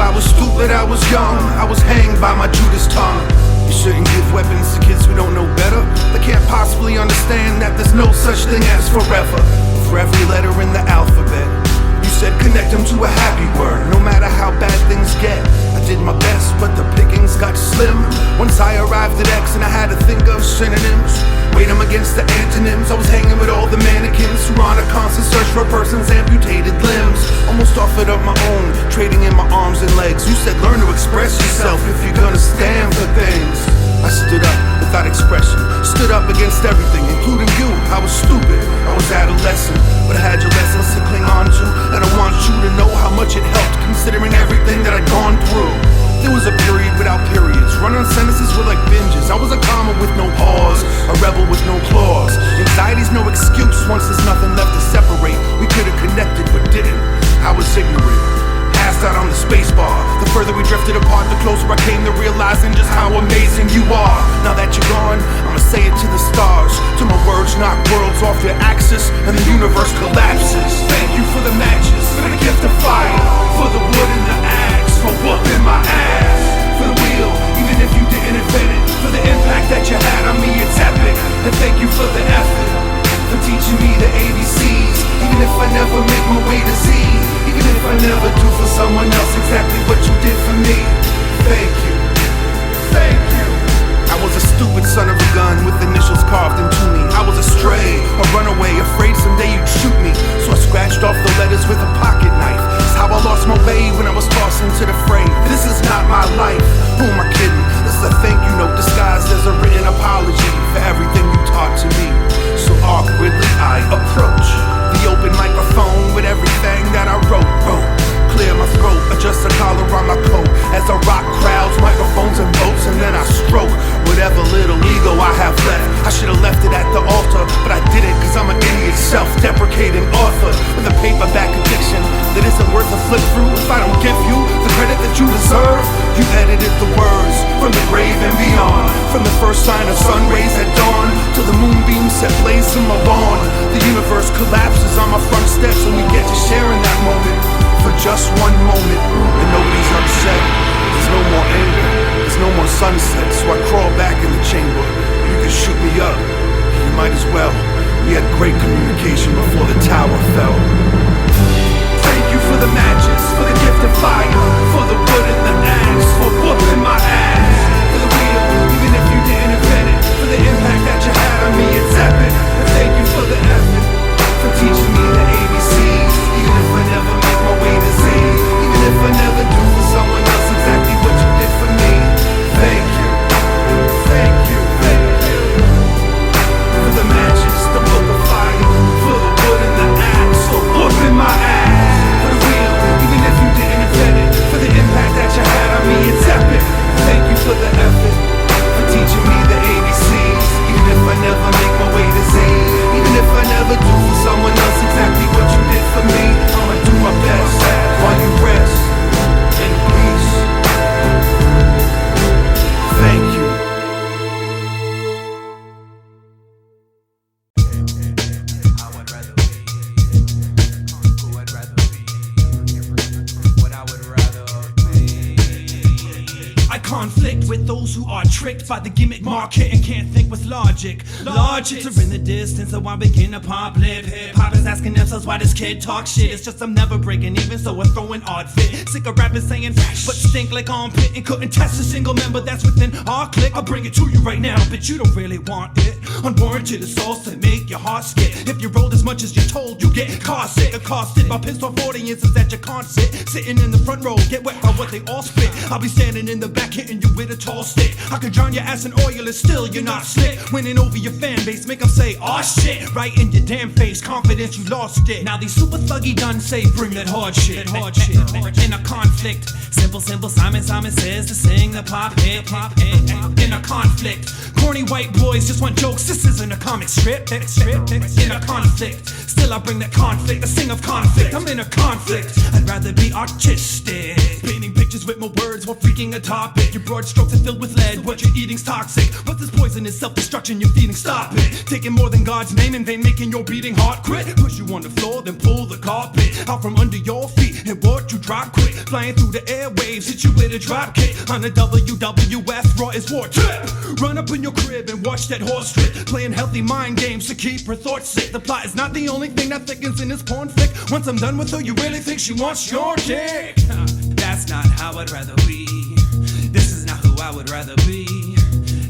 I was stupid, I was young, I was hanged by my Judas tongue. You shouldn't give weapons to kids who don't know better. They can't possibly understand that there's no such thing as forever. For every letter in the alphabet, you said connect them to a happy word, no matter how bad things get. I did my best, but the pickings got slim. Once I arrived at X and I had to think of synonyms, weighed them against the antonyms. I was hanging with all the mannequins who were on a constant search for a person's amputated limbs. Almost offered up my own, trading in my arms and legs. You said learn to express yourself if you're gonna stand for things. I stood up without expression, stood up against everything, including you. I was stupid, I was adolescent, but I had your lessons to cling on to, and I want you to know how much it helped, considering everything that I'd gone through. There was a period without periods, run-on sentences were like binges. I was a comma with no pause, a rebel with no claws. Anxiety's no excuse once there's nothing left to separate. We could've connected but didn't, I was ignorant. Passed out on the space bar. The further we drifted apart, the closer I came to realizing just how amazing you are. Now that you're gone, I'ma say it to the stars, till my words knock worlds off their axis and the universe collapses. Thank you for the matches, for the gift of fire, for the wood and the axe, for whooping my ass, for the wheel, even if you didn't invent it, for the impact that you had on me, it's epic. And thank you for the effort, for teaching me the ABCs, even if I never make my way to Z, even if I never do for someone else exactly what you did for me. Thank you, thank you. I was a stupid son of a gun with initials carved into me. I was a stray, a runaway, afraid someday you'd shoot me. So I scratched off the letters with a pocket knife. It's how I lost my way when I was tossed into the fray. This is not my life, who am I kidding? This is a thank you note disguised as a written apology for everything you taught to me. So awkwardly I approach the open microphone with everything that I wrote. Clear my throat, adjust the collar on my coat as I rock crowds, microphones and boats, and then I stroke whatever little ego I have left. I should've left it at the altar, but I didn't, cause I'm an idiot, self-deprecating author with a paperback addiction that isn't worth a flip through if I don't give you the credit that you deserve. You edited the words from the grave and beyond, from the first sign of sun rays at dawn till the moonbeams set blaze in my lawn. The universe collapses on my front steps and we get to share in that moment for just one moment, and nobody's upset. There's no more anger, there's no more sunset. So I crawl back in the chamber. You can shoot me up, you might as well. We had great communication before the tower fell. Thank you for the matches, for the gift of fire, for the wood and the axe, for whooping my ass, for the wheel, even if you didn't invent it, for the impact that you had on me, it's epic. And thank you for the effort, for teaching me the ABCs, even if I never make my way to Z, even if I never do for someone else exactly what you did for me. Thank you, thank you, thank you. For the matches, the book of fire, for the wood and the axe, for whooping my ass, for the wheel, even if you didn't invent it, for the impact that you had on me, it's epic. Thank you for the effort, for teaching me the ABCs, even if I never make my way to Z, even if I never do for someone else exactly what you did for me. I'ma do my best while you rest in peace. Thank you. Conflict with those who are tricked by the gimmick market and can't think with logic. Logics are in the distance, so I begin to pop lip. Hip-hop is asking themselves why this kid talk shit. It's just I'm never breaking even, so I throw an odd fit. Sick of rapping saying fresh, but stink like armpit, and couldn't test a single member that's within our clique. I'll bring it to you right now, but you don't really want it. Unwarranted assaults that make your heart skip. If you rolled as much as you're told, you get car sick. Accosted by pissed off audiences that you can't sit. Sitting in the front row, get wet by what they all spit. I'll be standing in the back hitting you with a tall stick. I could drown your ass in oil and still you're not slick. Winning over your fan base, make them say, aw shit. Right in your damn face, confidence you lost it. Now these super thuggy done say, bring that hard shit. In a conflict, simple, Simon says to sing the pop hit. In a conflict, corny white boys just want jokes, this isn't a comic strip. In a conflict, still I bring that conflict, I sing of conflict. I'm in a conflict, I'd rather be artistic, painting pictures with my words while freaking a topic. Your broad strokes are filled with lead. What you're eating's toxic. What's this poison is self-destruction you're feeding? Stop it. Taking more than God's name in vain, making your beating heart quit. Push you on the floor, then pull the carpet out from under your feet and watch you drop quick. Flying through the airwaves, hit you with a drop kick. On the WWF, Raw is war trip. Run up in your crib and watch that horse strip. Playing healthy mind games to keep her thoughts sick. The plot is not the only thing that thickens in this porn flick. Once I'm done with her, you really think she wants your dick? That's not how I'd rather be. This is not who I would rather be.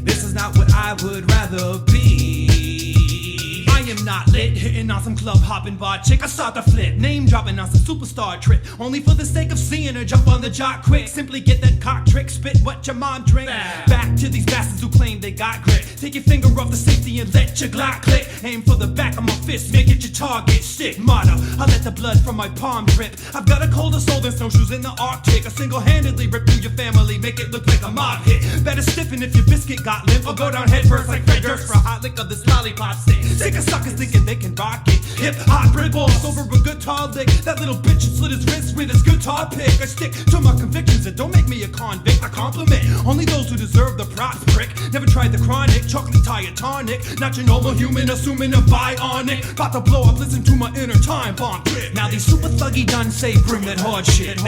This is not what I would rather be. I am not lit, hitting on some club hopping bar chick. I start to flip, name dropping on some superstar trip. Only for the sake of seeing her jump on the jock quick. Simply get that cock trick, spit what your mom drink. Back to these bastards who claim they got grit. Take your finger off the safety and let your Glock click. Aim for the back of my fist, make it your target. Stick motto, I let the blood from my palm drip. I've got a colder soul than snowshoes in the Arctic. I single-handedly rip through your family, make it look like a mob hit. Better stiffen if your biscuit got limp, or go down head first like Fred Durst for a hot lick of this lollipop stick. Sick of suckers thinking they can rock it. Hip-hop riddles over a guitar lick. That little bitch slit his wrist with his guitar pick. I stick to my convictions and don't make me a convict. I compliment only those who deserve the props, prick. Never tried the chronic, chocolate tonic. Not your normal human, assuming a bionic. About to blow up, listen to my inner time bomb. Now these super thuggy done say bring that hard shit.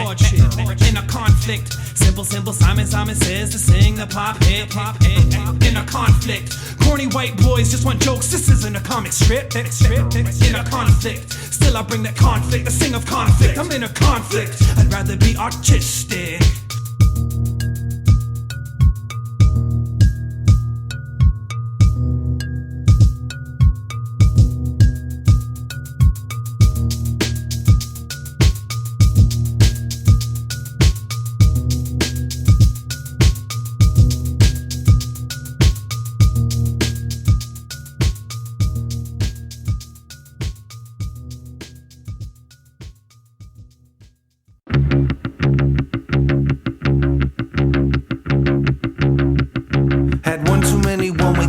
In a conflict, simple, Simon says to sing the pop hit. In a conflict, corny white boys just want jokes. This isn't a comic strip. In a conflict, still I bring that conflict. I sing of conflict, I'm in a conflict. I'd rather be artistic.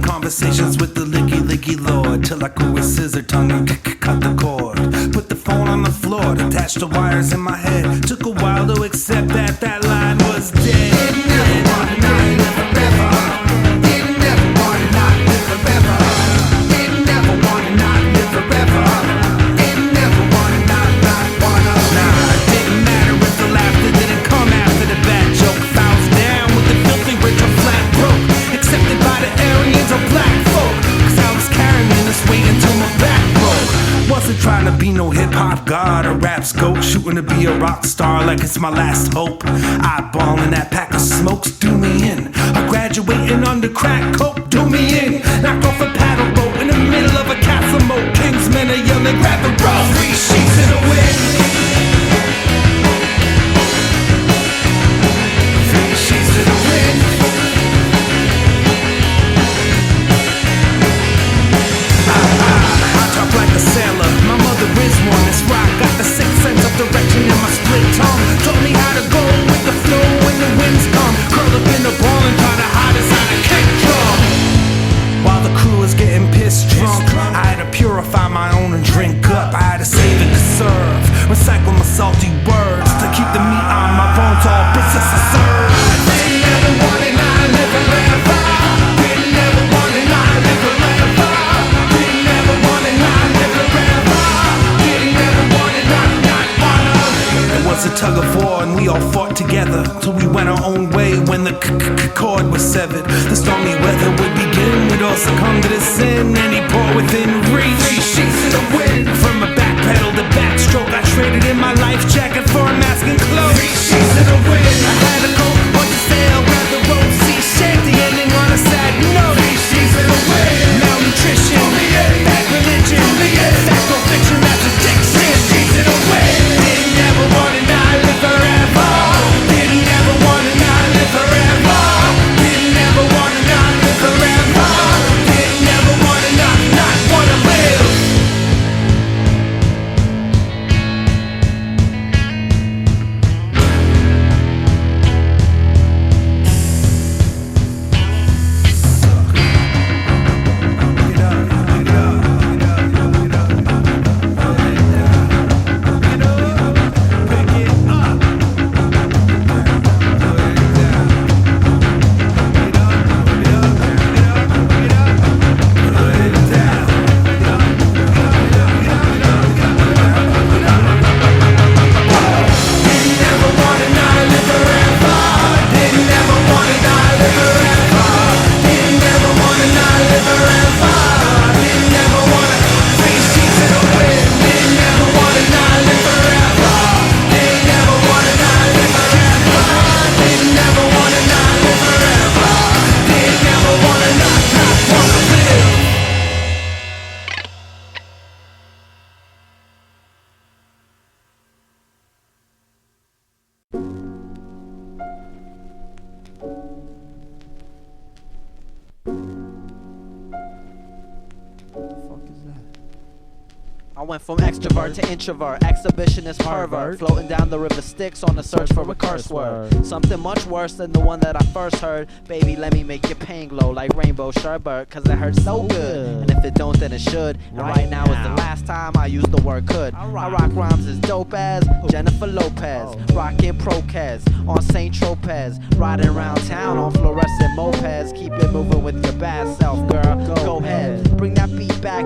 Conversations with the licky lord till I grew a scissor tongue and cut the cord. Put the phone on the floor, attached the wires in my head. Took a while to accept that that line was dead. Didn't ever wanna not live forever. Didn't ever wanna not live forever. Didn't ever wanna not live forever. Didn't ever wanna not wanna. Nah, it didn't matter if the laughter didn't come after the bad joke. Fouls down with the filthy rich or flat broke. Accepted by the Aryans or black folk, cause I was carrying this weight until my back broke. Wasn't trying to be no hip-hop god or rap scope, shooting to be a rock star like it's my last hope. Eyeballing that pack of smokes, do me in. I graduating under crack coke, do me in. Knock off a paddle boat in the middle of a castle moat. Kingsmen are yelling, grab the rope. 3 sheets in the wind. 3 sheets in the wind. Like a sailor, my mother is one. That's why I got the sixth sense of direction in my split tongue. Taught me how to go with the flow when the winds come. Curl up in the ball and try to hide inside a kick drum. While the crew is getting pissed drunk, I had to purify my own and drink up. I had to save and conserve, recycle my salty words to keep the meat on my bones all princess served. Didn't ever want it, I live forever. Didn't ever want it, I live forever. Didn't ever want it, I live forever. Didn't ever want it, not wanna. It was a tug of war and we all fought together till we went our own way when the cord was severed. The stormy weather would begin. We'd all succumb to the sin and he poured within reach. 3 sheets in the wind. From a back pedal to backstroke, I traded in my life jacket for a mask and clothes. 3 sheets in the wind. I had to go, want to sail, grab the rope, see shake the ending on a sad note. 3 sheets in the wind. Malnutrition, bad religion, sacro fiction, that's addiction. 3 sheets in the wind. Didn't ever want to not live forever. Didn't ever want to not live forever. Didn't ever want to not live forever. Didn't ever want to not want to live. went from extrovert to introvert, exhibitionist pervert, floating down the river Styx on the search for a curse word. Something much worse than the one that I first heard. Baby, let me make your pain glow like rainbow sherbet, cause it hurts so good. And if it don't, then it should. And right now is the last time I use the word could. I rock rhymes as dope as Jennifer Lopez, rockin' Procaz on St. Tropez, riding around town on fluorescent mopeds. Keep it moving with your bad self, girl. Go ahead, bring that beat back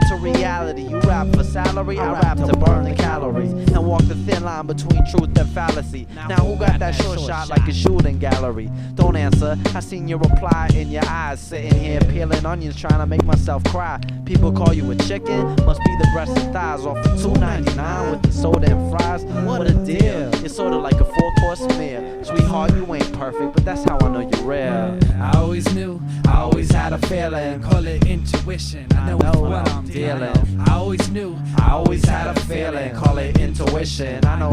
to reality. You rap for salary, I rap to burn the calories and walk the thin line between truth and fallacy. Now who got that short shot like a shooting gallery? Don't answer, I seen your reply in your eyes. Sitting here peeling onions trying to make myself cry. People call you a chicken, must be the breast and thighs off for $2.99 with the soda and fries. What a deal, it's sorta like a 4-course meal. Sweetheart, you ain't perfect, but that's how I know you're real. I always knew, I always had a feeling, call it intuition, I know it's what I'm dealing. I always knew, I always had a feeling, call it intuition, I know.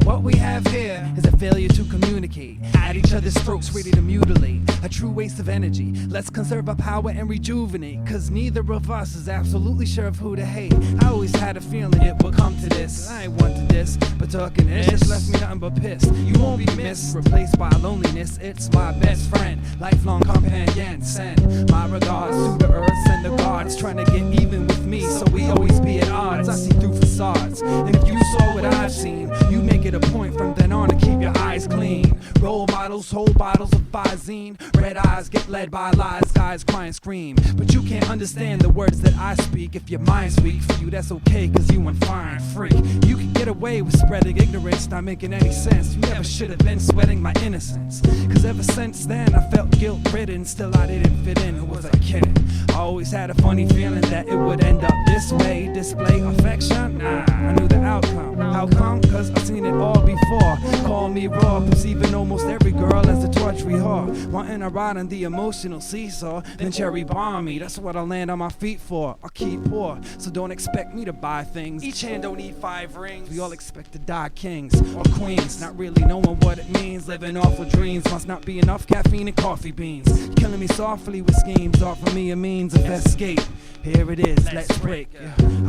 What we have here is a failure to communicate, at each other's throats ready to mutilate, a true waste of energy. Let's conserve our power and rejuvenate, cause neither of us is absolutely sure of who to hate. I always had a feeling it would come to this. I ain't wanted this, but talking this just left me nothing but pissed. You won't be missed, replaced by loneliness. It's my best friend, lifelong companion. Send my regards to the earth and the gods, trying to get even with me, so we always be at odds. I see through facades, and if you saw what I've seen, you make it a point from then on to keep your eyes clean. Role models, whole bottles of Visine, red eyes get led by lies, guys cry and scream. But you can't understand the words that I speak. If your mind's weak, for you that's okay, cause you a fine freak. You can get away with spreading ignorance, not making any sense. You never should have been sweating my innocence, cause ever since then I felt guilt-ridden. Still I didn't fit in, who was I kidding? I always had a funny feeling that it would end up this way. Display affection? Nah, I knew the outcome. How come? Cause I've seen it all before. Call me raw, perceiving almost every girl as a torture whore, wanting to ride on the emotional seesaw, then cherry bomb me. That's what I land on my feet for. I'll keep poor, so don't expect me to buy things. Each hand don't need 5 rings. We all expect to die kings or queens, not really knowing what it means. Living off of dreams must not be enough caffeine and coffee beans. Killing me softly with schemes, offer me a means of escape. Here it is, let's break.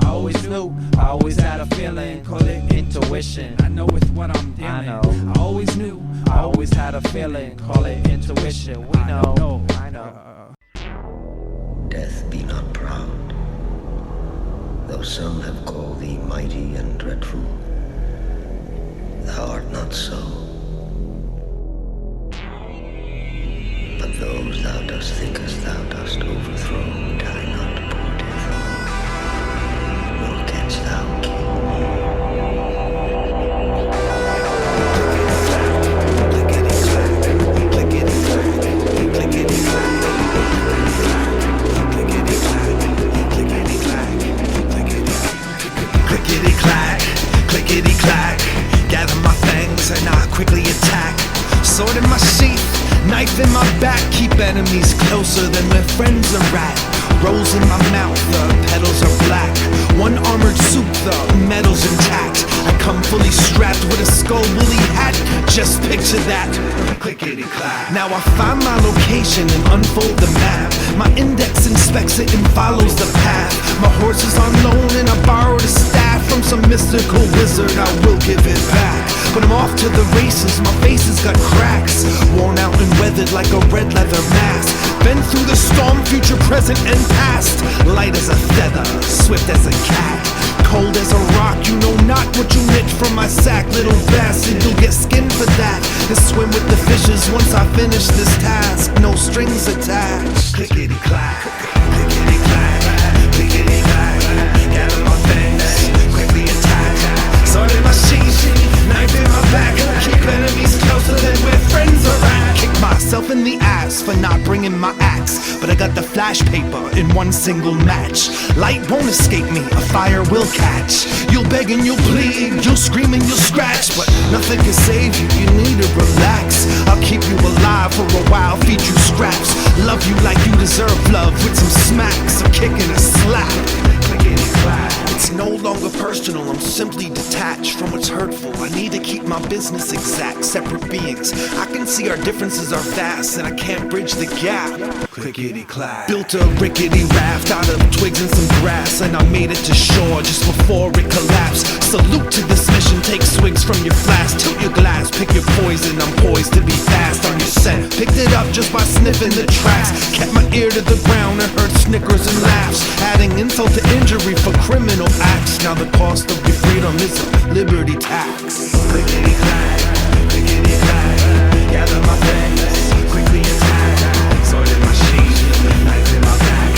I always knew, I always had a feeling, call it intuition. I know with what I'm dealing. I always knew, I always had a feeling, call it intuition. We know, I know. Death be not proud, though some have called thee mighty and dreadful. Thou art not so, but those thou dost think as thou dost overthrow die not, poor death, nor canst thou kill me. Clickety-clack, clickety-clack, gather my fangs and I quickly attack. Sword in my sheath, knife in my back, keep enemies closer than their friends are at. Rolls in my mouth, the petals are black. One armored suit, the metal's intact. I come fully strapped with a skull woolly hat. Just picture that. Clickety-clack. Now I find my location and unfold the map. My index inspects it and follows the path. My horse is on loan and I borrowed a staff from some mystical wizard. I will give it back. But I'm off to the races, my face has got cracks, worn out and weathered like a red leather mask. Been through the storm, future, present, and past. Light as a feather, swift as a cat, cold as a rock. You know not what you knit from my sack, little bastard. You'll get skinned for that, and swim with the fishes once I finish this task. No strings attached. Clickety-clack, clickety-clack, clickety-clack. Gather my fangs, quickly attack. Sword in my sheath, knife in my back. Keep enemies closer than where friends are at. Kick myself in the ass for not bringing my axe, but I got the flash paper in one single match. Light won't escape me, a fire will catch. You'll beg and you'll plead, you'll scream and you'll scratch, but nothing can save you, you need to relax. I'll keep you alive for a while, feed you scraps, love you like you deserve love with some smacks, a kick and a slap. Clickety-clack. It's no longer personal, I'm simply detached from what's hurtful. I need to keep my business exact, separate beings. I can see our differences are vast, and I can't bridge the gap. Clickety-clack. Built a rickety raft out of twigs and some grass, and I made it to shore just before it collapsed. Salute to this mission, take swigs from your flask. Tilt your glass, pick your poison, I'm poised to be fast on your scent. Picked it up just by sniffing the tracks. Kept my ear to the ground and heard snickers and laughs, adding insult to injury for criminal acts. Now the cost of your freedom is a liberty tax. Clickety-clack, clickety-clack. Gather my things, quickly attack. Sword in my sheath, knife in my back.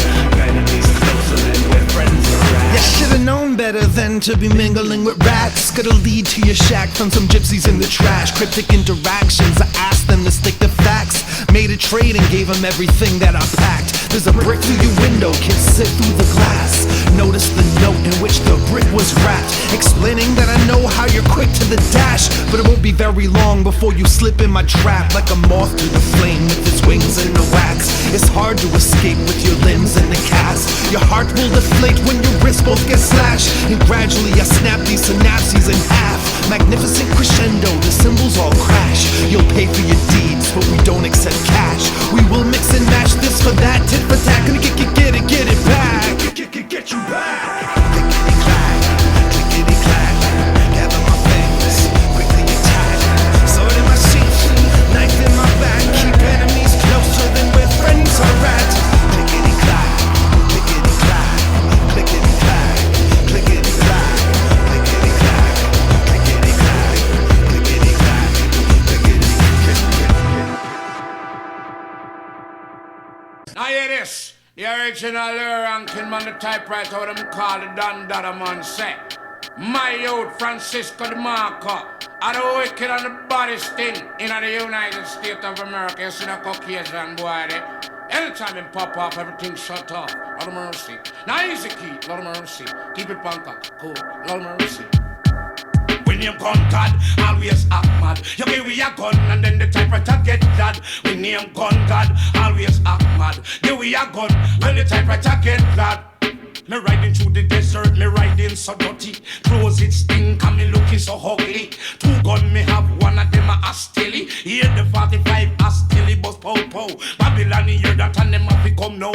Enemies closer than where friends are at. You should've known better than to be mingling with rats. Gotta lead to your shack from some gypsies in the trash. Cryptic interactions, I asked them to stick to facts. Made a trade and gave them everything that I packed. There's a brick through your window, kids sit through the glass. Notice the note in which the brick was wrapped, explaining that I know how you're quick to the dash, but it won't be very long before you slip in my trap. Like a moth to the flame with its wings and the wax. It's hard to escape with your limbs in the cast. Your heart will deflate when your wrists both get slashed, and gradually I snap these synapses in half. Magnificent crescendo, the cymbals all crash. You'll pay for your deeds, but we don't accept cash. We will mix and match this for that, tit for tat. Gonna get it back. Get you back. Clickety-clack, clickety-clack. Gather my things, quickly attack. Sword in my sheath, knife in my back. Keep enemies closer than where friends are at. Clickety-clack, clickety-clack, clickety-clack, clickety-clack, clickety-clack, clickety-clack, clickety-clack, clickety-clack. Now hear this. The original ranking man, the typewriter, what them call the Don Dada man say. My youth, Francisco the Marker, are the wicked and the baddest thing in the United States of America. You see the Caucasian boy there? Anytime him pop off, everything shut off. Lord of mercy. Now easy key, Lord of mercy. Keep it Bangkok, cool, Lord of mercy. When you gun God, always act mad. You give me a gun and then the typewriter get glad. When name gun God, always act mad. Give me a gun when the typewriter get glad. Me riding through the desert, me riding so dirty. Clothes it stink and me looking so ugly. 2 gun me have, one of them a Astilly. Hear the 45 Astilly bust pow pow. Babylon hear that and them a become no.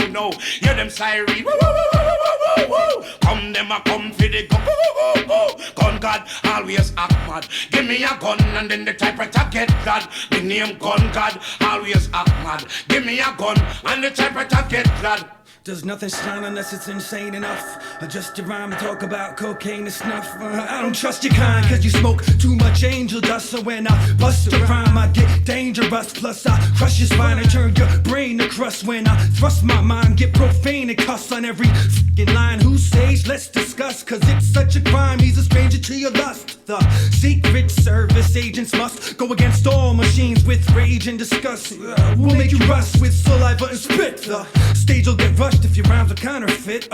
Hear them siren, woo woo woo woo woo woo. Come them a come for the gun, woo woo woo woo. Gun God always act mad. Give me a gun and then the typewriter get glad. The name Gun God always act mad. Give me a gun and the typewriter get glad. Does nothing shine unless it's insane enough? Adjust your rhyme and talk about cocaine and snuff. I don't trust your kind, cause you smoke too much angel dust. So when I bust a rhyme, I get dangerous. Plus I crush your spine and turn your brain to crust. When I thrust my mind, get profane and cuss on every fucking line. Who's Sage? Let's discuss, cause it's such a crime. He's a stranger to your lust. The Secret Service agents must go against all machines with rage and disgust. We'll make you rust with saliva and spit. The stage will get rushed if your rhymes are counterfeit.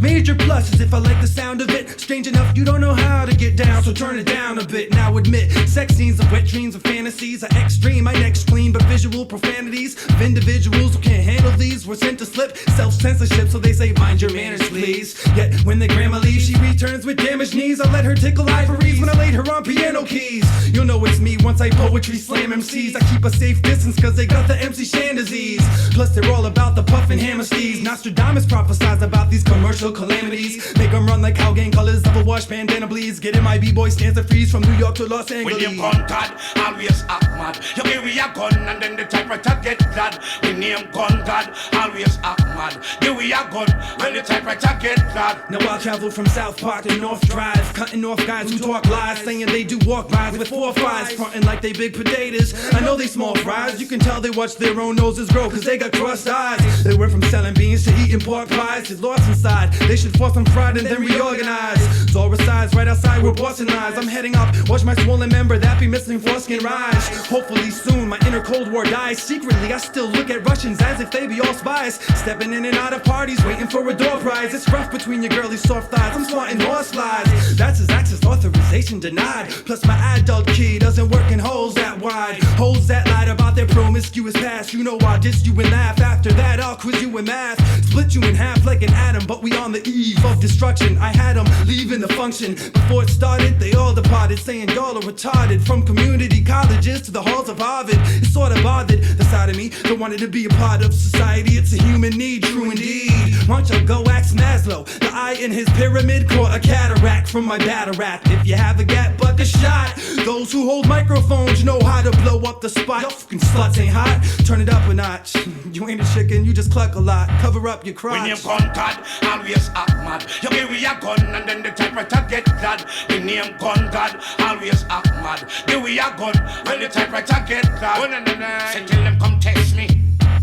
Major plus is if I like the sound of it. Strange enough, you don't know how to get down, so turn it down a bit. Now admit, sex scenes of wet dreams and fantasies are extreme. My neck's clean, but visual profanities of individuals who can't handle these were sent to slip. Self-censorship, so they say mind your manners, please. Yet when the grandma leaves, she returns with damaged knees. I let her tickle ivories when I laid her on piano keys. You'll know it's me once I poetry slam MCs. I keep a safe distance cause they got the MC Shan disease. Plus they're all about the puff and hammer steez. Nostradamus prophesied about these commercial calamities. Make them run like how gang colors of a wash bandana bleeds. Get in my b-boy stance to freeze from New York to Los Angeles. When you gun God, always act mad. You give me a gun and then the typewriter get glad. When name gun God, always act mad. Give me a gun when the typewriter get glad. Now I travel from South Park to North Drive, cutting off guys who talk lies, saying they do walk bys with 4 fries, fronting like they big potatoes. I know they small fries, you can tell they watch their own noses grow cause they got crossed eyes. They went from selling beans to eating pork pies. It's lost inside, they should force them fried and then reorganize. Zora resides right outside where Boston lies. I'm heading up, watch my swollen member that be missing foreskin rise. Hopefully soon my inner Cold War dies. Secretly I still look at Russians as if they be all spies, stepping in and out of parties waiting for a door prize. It's rough between your girly soft thighs, I'm swatting horse slides. That's his access authorization denied. Plus my adult key doesn't work in holes that wide. Holes that lied about their promise promiscuous past. You know I'll diss you and laugh. After that I'll quiz you in math, split you in half like an atom. But we on the eve of destruction. I had them leaving the function. Before it started they all departed, saying y'all are retarded. From community colleges to the halls of Harvard, it sort of bothered the side of me that wanted to be a part of society. It's a human need, true indeed. Why don't you go ask Maslow? The eye in his pyramid caught a cataract from my batter rap. If you have a gap, buck a shot. Those who hold microphones know how to blow up the spot. Y'all fucking sluts ain't hot, turn it up a notch. You ain't a chicken, you just cluck a lot. Cover up your crotch. When you gun God, always act mad. You give me a gun and then the typewriter get glad. When you gun God, always act mad. Give me a gun, well the typewriter get glad. One and the night, say tell them come test me.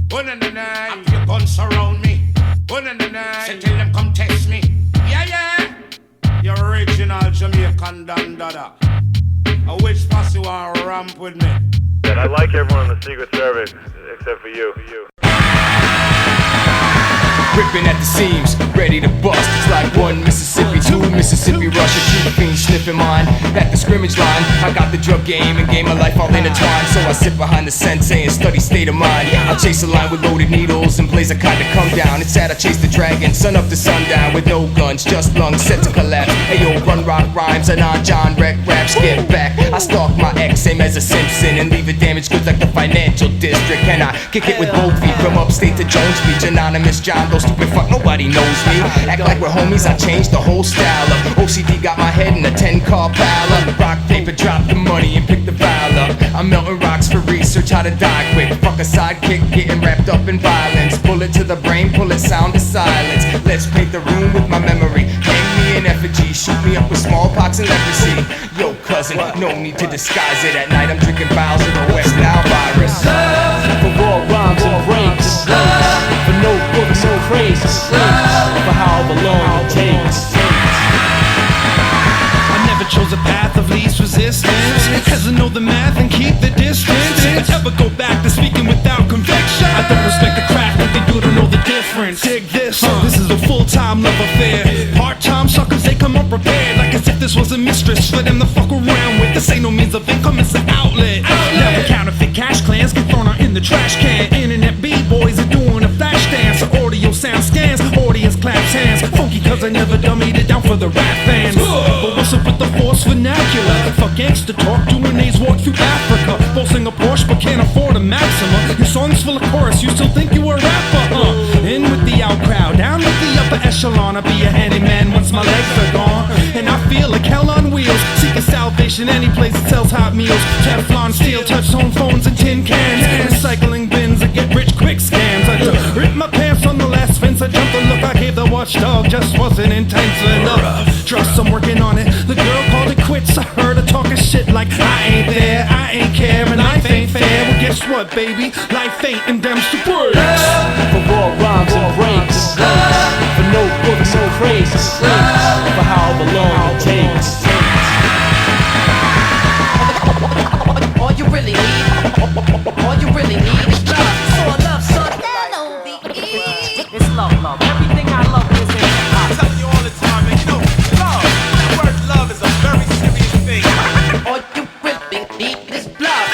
One and the night, have your guns surround me. One and the night, say tell them come test me. Yeah, yeah. Your original Jamaican dandada. Which pass you want to ramp with me? I like everyone in the Secret Service except for you. Ripping at the seams, ready to bust. It's like one Mississippi, two Mississippi rush. A true fiend sniffing mine at the scrimmage line. I got the drug game and game of life all intertwined. So I sit behind the sensei and study state of mind. I chase a line with loaded needles and blaze a kind to come down. It's sad I chase the dragon, sun up to sundown with no guns, just lungs set to collapse. Hey yo, run rock rhymes and on John wreck raps. Get back, I stalk my ex, same as a Simpson, and leave it damaged goods like the financial district. Can I kick it with both feet from upstate to Jones Beach? Anonymous John, those stupid fuck, nobody knows me. Act like we're homies, I changed the whole style up. OCD got my head in a 10-car pile up. Rock, paper, drop the money and pick the file up. I'm melting rocks for research, how to die quick. Fuck a sidekick, getting wrapped up in violence. Bullet to the brain, bullet sound of silence. Let's paint the room with my memory. Hang me in effigy, shoot me up with smallpox and leprosy. Yo cousin, no need to disguise it. At night I'm drinking vials of the West Nile virus. For raw rhymes and breaks, for notebooks and crates, for however long it takes. I never chose a path of least resistance, cause I know the math and keep the distance. Never go back to speaking without conviction. I don't respect the craft, but they do to know the difference. Dig this, this is a full-time love affair. Part-time suckers, they come unprepared, like as if this was a mistress for them to fuck around with. This ain't no means of income, it's an outlet. Never counterfeit cash clans get thrown out in the trash can. Internet b-boys are doing a flash dance. Audio sound scans, audience claps hands. Funky cause I never dummied it down for the rap fans. But what's up with the force vernacular? Fuck gangster talk, doing A's walk through Africa. Boasting a Porsche but can't afford a Maxima. Your song's full of chorus, you still think you a rapper, In with the out crowd, down with the upper echelon. I'll be a handyman once my legs are gone. And I feel like hell on wheels, seeking salvation any place that sells hot meals. Teflon steel, touch tone phones and tin cans. Recycling bins that get rich quick scams. I just ripped my pants on the last fence. I jumped the look I gave the watchdog, just wasn't intense enough. Trust I'm working on it. The girl called it quits. I heard her talking shit like I ain't there, I ain't care, and life ain't fair. Well guess what, baby? Life ain't in them super breaks. For raw rhymes and breaks, for notebooks and crates, for however long it takes. All you really need is love. So I love son. L-O-V-E. It's love. Everything I love is in I'm telling you all the time, man, you know, love. The word love is a very serious thing. all you really need is love.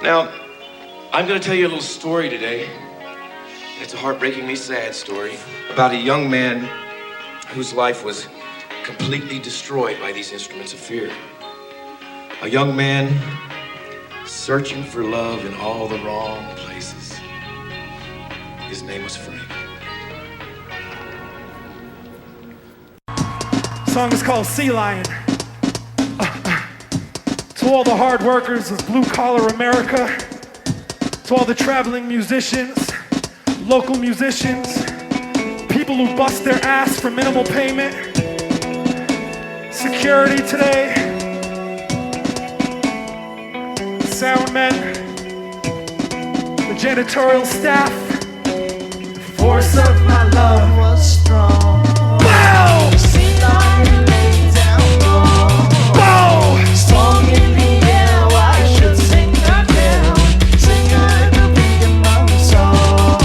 Now, I'm going to tell you a little story today. It's a heartbreakingly sad story about a young man whose life was completely destroyed by these instruments of fear. A young man searching for love in all the wrong places. His name was Frank. The song is called Sea Lion. To all the hard workers of blue-collar America, to all the traveling musicians, local musicians, people who bust their ass for minimal payment, security today, sound men, the janitorial staff, the force of my love was strong. Wow! Sea lion lay down low. Whoa! Storm in the air, I should sing her down, sing her to be in my soul.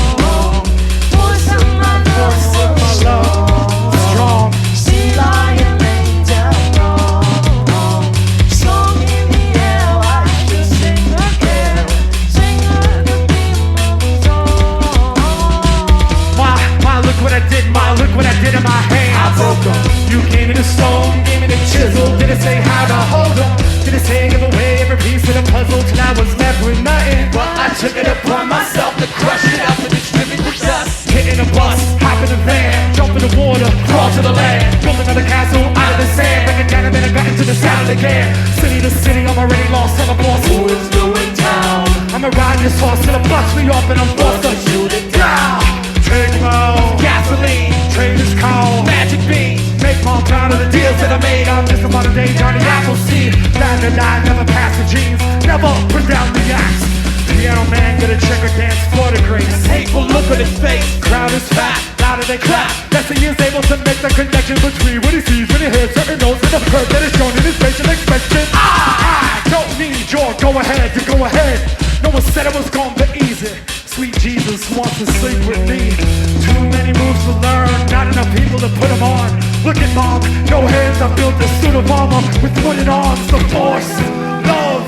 took it upon myself to crush it up and distribute the dust. Hitting a bus, hop in the van, jump in the water, crawl to the land, build another castle out of the sand, break it down and then I got into the sound again. City to city, I'm already lost, tell the boss who is doing town. I'ma ride this horse till it busts me off and I'm forced to shoot it down. Take more gasoline, traders call, magic beans, make more time of the deals that I made. I'm just about a day Johnny Appleseed. Glad that I never pass the jeans, never put down the axe. Piano man get a checker dance for the grace. Hateful look at his face, crowd is fat, louder they clap. That's he is able to make the connection between what he sees when he hears certain notes and the hurt that is shown in his facial expression. I don't need your go ahead to go ahead. No one said it was gonna be easy. Sweet Jesus wants to sleep with me. Too many moves to learn, not enough people to put them on. Look at mom, no hands, I built a suit of armor with wooden arms. The force, love,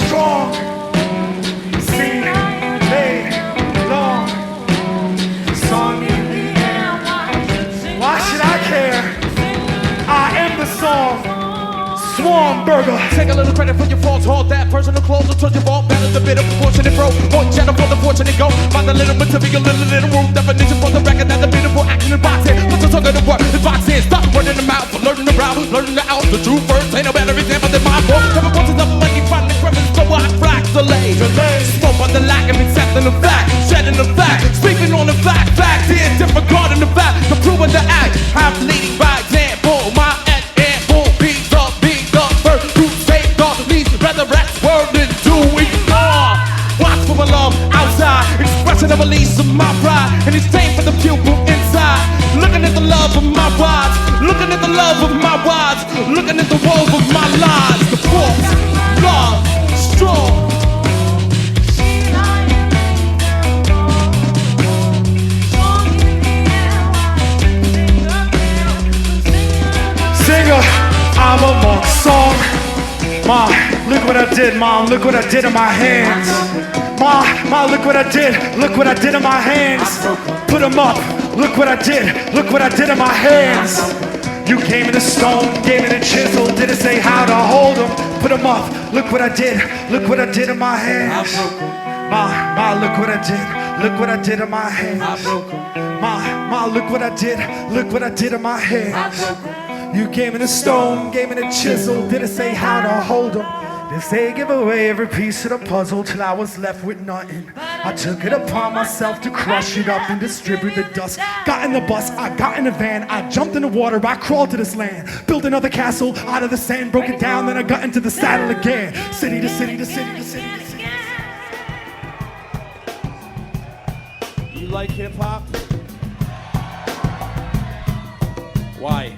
strong. Sing, play, long. Song in the air. Why should I care? I am the song. Swarm burger. Take a little credit for your faults. Hold that personal clothes until you fall. Balance a bit of proportionate bro. More channel for the fortunate go. Find a little material, little room. Definition for the record. That's a beautiful action in boxing. Put the tongue in the work. The box in. Stop running the mouth. Learning the route. Learning the out. The truth first. Ain't no better example than my book. Never forces up like you finally crevice. So I frack delay. Smoke on the lack of accepting the fact. Shedding the fact. Speaking on the fact. Fact is disregarding the fact. The proving the act. I'm leading by example. My example. Beat up. Resurrect word and doing more. Watch for alarm outside, expression of a release of my pride, and it's time for the pupil inside. Looking at the love of my wives, looking at the love of my wives, looking at the wove of my lives. The force, love, strong. Singer, I'm a monk song. Ma, look what I did, Mom, look what I did in my hands. Ma, look what I did in my hands. Put them up, look what I did in my hands. You gave me the stone, gave me the chisel, didn't say how to hold them. Put them up, look what I did in my hands. Ma, look what I did in my hands. Ma, look what I did in my hands. You gave me the stone, gave me the chisel, didn't say how to hold them. Didn't say give away every piece of the puzzle till I was left with nothing. I took it upon myself to crush it up and distribute the dust. Got in the bus, I got in the van, I jumped in the water, I crawled to this land. Built another castle out of the sand, broke it down, then I got into the saddle again. City to city to city to city to city. You like hip-hop? Why?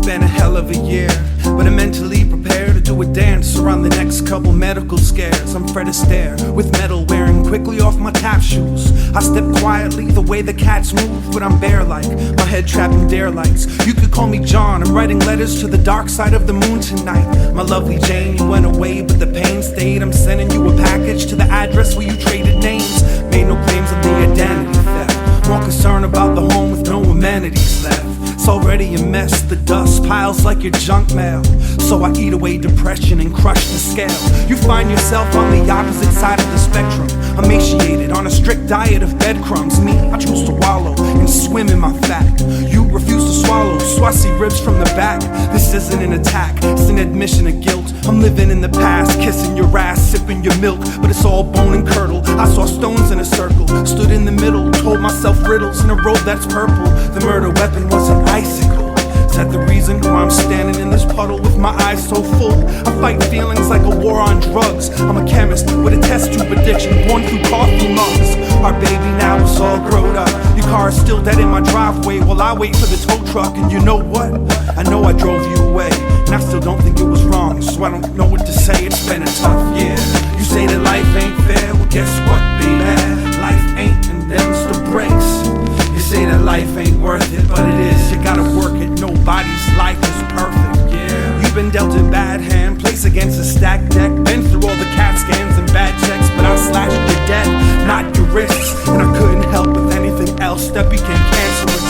Been a hell of a year, but I'm mentally prepared to do a dance around the next couple medical scares. I'm Fred Astaire with metal wearing quickly off my tap shoes. I step quietly the way the cats move, but I'm bear like my head trapped in dare lights. You could call me John, I'm writing letters to the dark side of the moon tonight. My lovely Jane, you went away but the pain stayed. I'm sending you a package to the address where you traded names. Made no claims of the identity theft, more concerned about the home with no amenities left. It's already a mess, the dust piles like your junk mail. So I eat away depression and crush the scale. You find yourself on the opposite side of the spectrum, emaciated on a strict diet of breadcrumbs. Me, I choose to wallow and swim in my fat. You refuse to swallow, so I see ribs from the back. This isn't an attack, it's an admission of guilt. I'm living in the past, kissing your ass, sipping your milk, but it's all bone and curdle. I saw stones in a circle, stood in the middle, told myself riddles in a robe that's purple. The murder weapon was an icicle. Is that the reason why I'm standing in this puddle with my eyes so full? I fight feelings like a war on drugs. I'm a chemist with a test tube addiction, born through coffee mugs. Our baby now is all grown up. Your car is still dead in my driveway while I wait for the tow truck. And you know what? I know I drove you away, and I still don't think it was wrong, so I don't know what to say. It's been a tough year. You say that life ain't fair, well guess what, baby? Life ain't, and them's the breaks. You say that life ain't worth it, but it is. You gotta work it, nobody's life is perfect, yeah. You've been dealt a bad hand, placed against a stacked deck. Been through all the CAT scans and bad checks, but I slashed your debt, not your wrists. And I couldn't help with anything else that became cancerous.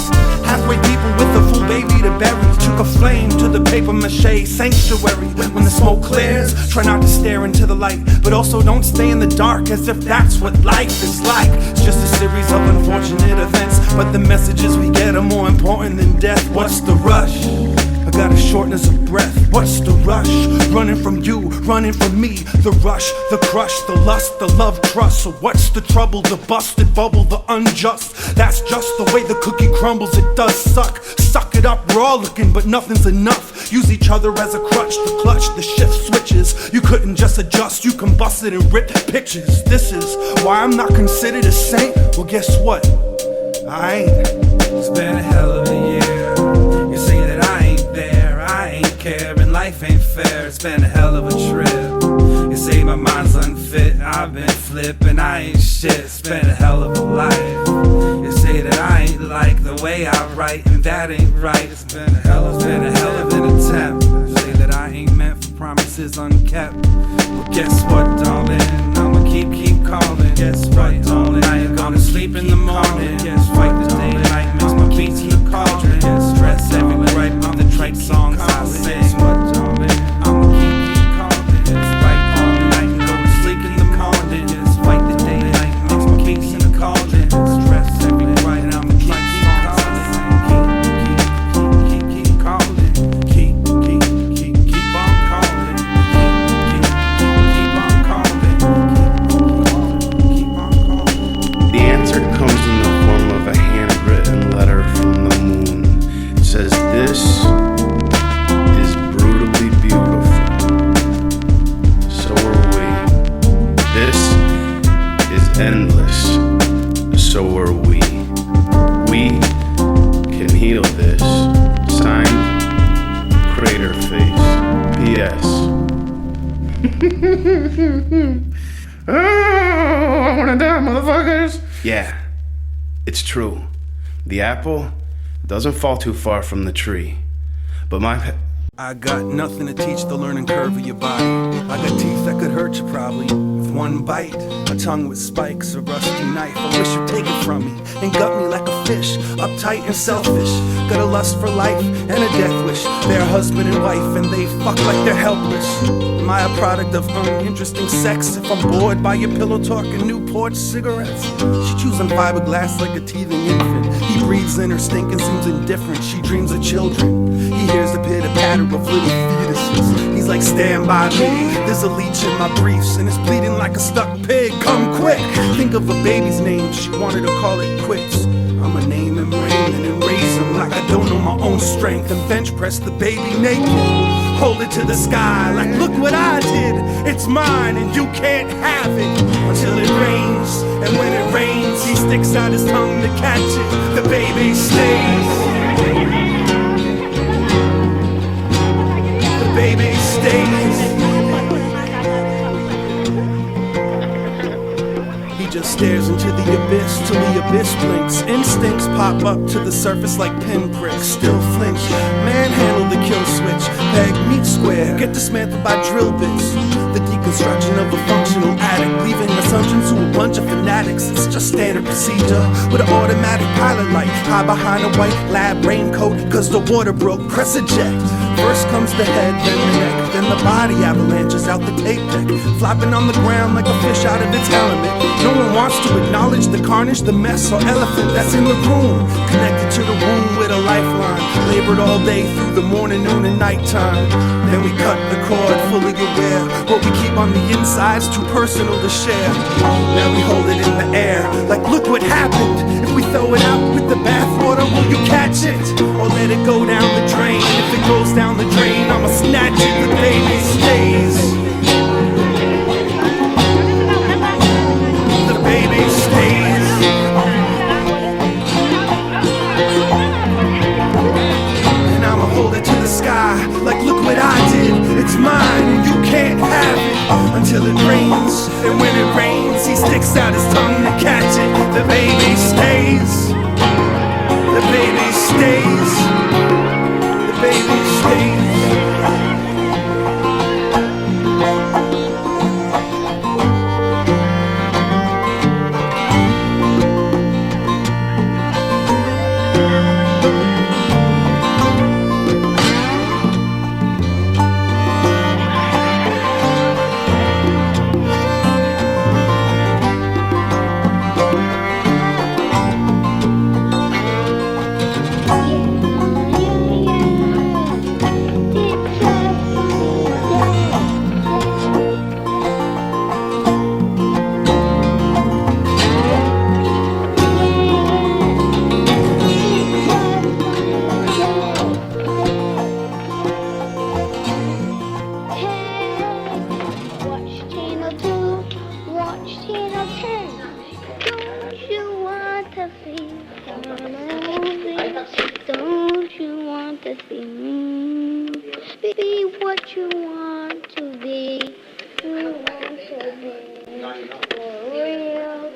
baby to bury. Took a flame to the paper mache sanctuary. When the smoke clears, try not to stare into the light, but also don't stay in the dark as if that's what life is like. It's just a series of unfortunate events, but the messages we get are more important than death. What's the rush? I got a shortness of breath. What's the rush? Running from you, running from me. The rush, the crush, the lust, the love, trust. So what's the trouble? The busted bubble, the unjust. That's just the way the cookie crumbles. It does suck. Suck it up, we're all looking, but nothing's enough. Use each other as a crutch, the clutch, the shift switches. You couldn't just adjust, you combusted and ripped pictures. This is why I'm not considered a saint. Well, guess what? I ain't. It's been a hell of a year. You say that I ain't there, I ain't care, and life ain't fair. It's been a hell of a trip. You say my mind's unfit, I've been flipping, I ain't shit. It's been a hell of a life. You say that I ain't like the way I write, and that ain't right. It's been a hell of an attempt. You say that I ain't meant for promises unkept. Well, guess what, darling? I'ma keep calling. Guess right, darling? I ain't gonna sleep in the morning. Yes, fight the day and night makes my beats keep calling. Yes, stress everywhere right on the trite songs I sing. Guess what, darling? I'ma keep calling. Yes, right, darling? I ain't gonna sleep in the morning. Yes, fight the day and night makes my beats keep calling. Stress everywhere right and I'ma keep calling. Keep calling. Keep on calling. Keep on calling. Keep on calling. The answer comes in the form of a handwritten letter from the moon. It says, "This is brutally beautiful. So are we. This is endless. So are we. We can heal this." Signed, Crater Face. P.S. Oh, I wanna die, motherfuckers. Yeah, it's true. The apple doesn't fall too far from the tree. But I got nothing to teach the learning curve of your body. I got teeth that could hurt you probably with one bite. A tongue with spikes, a rusty knife. I wish you'd take it from me and gut me like a fish. Uptight and selfish. Got a lust for life and a death wish. They're husband and wife and they fuck like they're helpless. Am I a product of uninteresting sex? If I'm bored by your pillow talk and Newport cigarettes. She chews on fiberglass like a teething infant. He breathes in her stink and seems indifferent. She dreams of children. He hears the pitter-patter of little fetuses. He's like, stand by me. There's a leech in my briefs and it's bleeding like a stuck pig. Come quick. Think of a baby's name. She wanted to call it quits. I'ma name him Raymond and raise him like I don't know my own strength. And bench press the baby naked. Hold it to the sky like, look what I did. It's mine and you can't have it until it rains. And when it rains, he sticks out his tongue to catch it. The baby stays. The baby stays. He just stares into the abyss till the abyss blinks. Instincts pop up to the surface like pinpricks. Still flinch, manhandle the kill switch. Peg, meet square, get dismantled by drill bits. The deconstruction of a functional addict, leaving assumptions to a bunch of fanatics. It's just standard procedure with an automatic pilot light. Hide behind a white lab raincoat cause the water broke, press eject. First comes the head, then the neck, then the body avalanches out the tape deck, flopping on the ground like a fish out of its element. No one wants to acknowledge the carnage, the mess or elephant that's in the room. Connected to the womb with a lifeline, labored all day through the morning, noon and nighttime. Then we cut the cord, fully aware what we keep on the inside's too personal to share. Now we hold it in the air, like look what happened. If we throw it out with the bathwater, will you catch it? Or let it go down the drain? If it goes down the drain, I'ma snatch it. The baby stays. The baby stays. And I'ma hold it to the sky, like look what I did. It's mine and you can't have it until it rains. And when it rains, he sticks out his tongue to catch it. The baby stays. The baby stays. The baby stays. just be me. Be what you want to be. You want to be for real.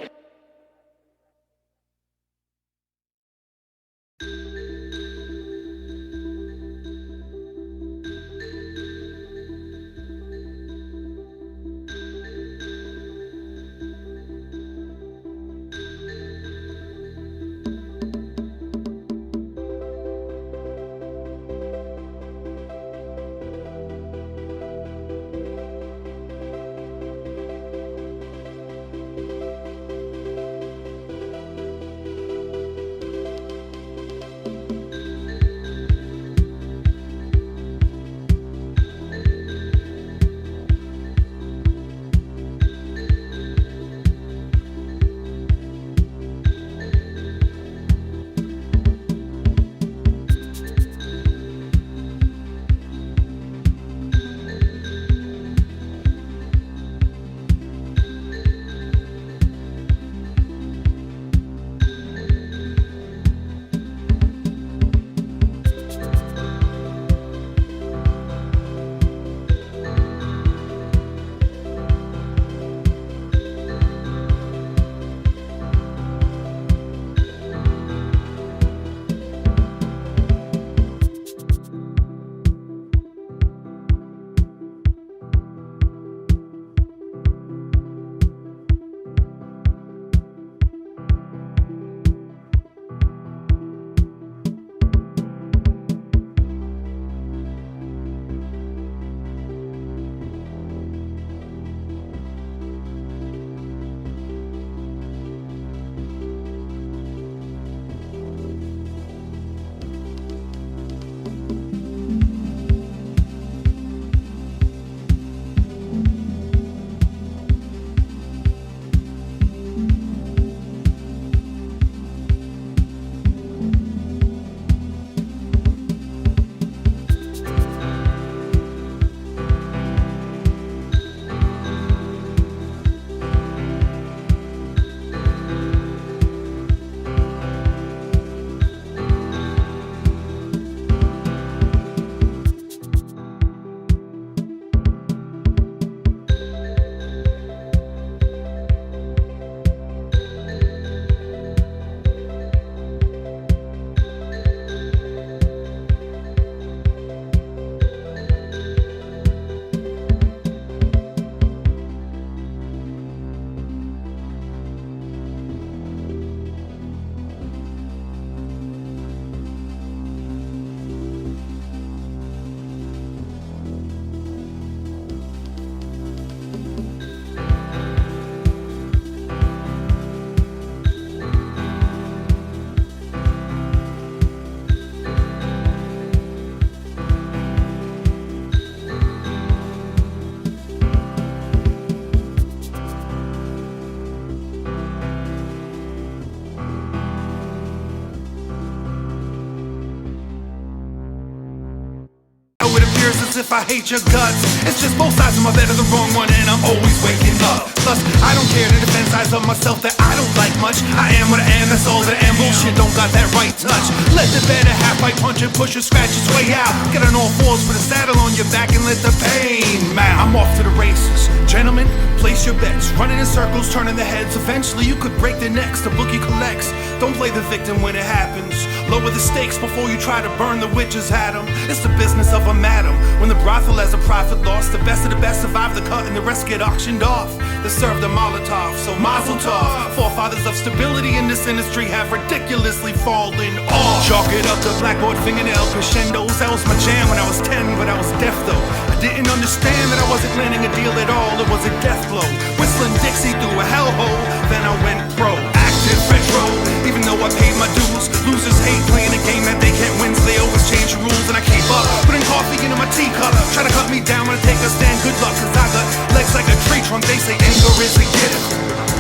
If I hate your guts, it's just both sides of my bed are the wrong one, and I'm always waking up. Plus, I don't care to defend sides of myself that I don't like much. I am what I am, that's all that I am. Bullshit don't got that right touch. Let the better half bite, punch and push and scratch its way out. Get on all fours, put a saddle on your back and let the pain mount. I'm off to the races, gentlemen. Place your bets, running in circles, turning the heads. Eventually, you could break their necks. The bookie collects. Don't play the victim when it happens. Lower the stakes before you try to burn the witches at 'em. It's the business of a madam. When the brothel has a profit loss, the best of the best survive the cut and the rest get auctioned off. They serve the Molotov, so mazel tov. Forefathers of stability in this industry have ridiculously fallen off. Chalk it up to blackboard fingernail crescendos. That was my jam when I was 10, but I was deaf though. I didn't understand that I wasn't landing a deal at all. It was a death blow. Whistling Dixie through a hellhole, then I went pro. Active retro, even though I paid my dues. Losers hate playing a game that they can't win, so they always change the rules, and I keep up. Putting coffee into my teacup, try to cut me down when I take a stand. Good luck, cause I got legs like a tree trunk. They say anger is a gift.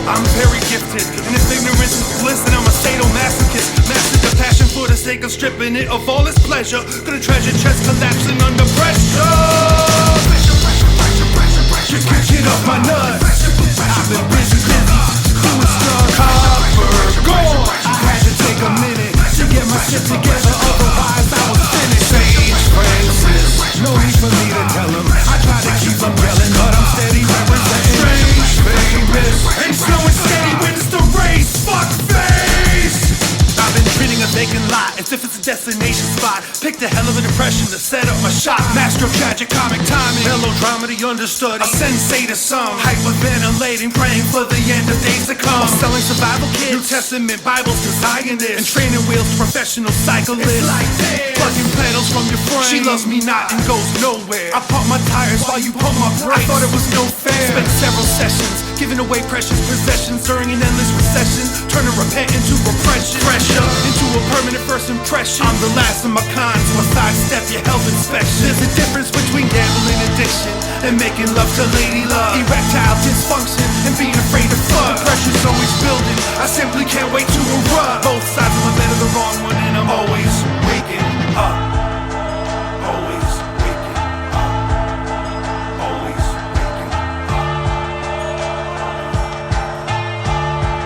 I'm very gifted, and if ignorance is bliss, then I'm a sadomasochist. Mastered the passion for the sake of stripping it of all its pleasure. Gonna treasure chest collapsing under pressure. Get off my nuts. I've been busy, doing stuff copper gone. I had to take a minute to get my shit together, otherwise I was finished. Picked a hell of a depression to set up my shop. Master of tragic comic timing, melodrama the understudy, a sensei to some, hyperventilating, praying for the end of days to come. While selling survival kits, New Testament Bibles to Zionists, and training wheels to professional cyclists. It's like this, plugging pedals from your frame. She loves me not and goes nowhere. I pump my tires while you pump my brakes. I thought it was no fair. Spent several sessions giving away precious possessions during an endless recession, turning repent into repression, pressure into a permanent first impression. I'm the last of my kind, so I sidestep your health inspection. There's a difference between gambling addiction and making love to lady love, erectile dysfunction and being afraid to fuck. The pressure's always building, I simply can't wait to erupt. Both sides of my bed are the wrong one and I'm always waking up.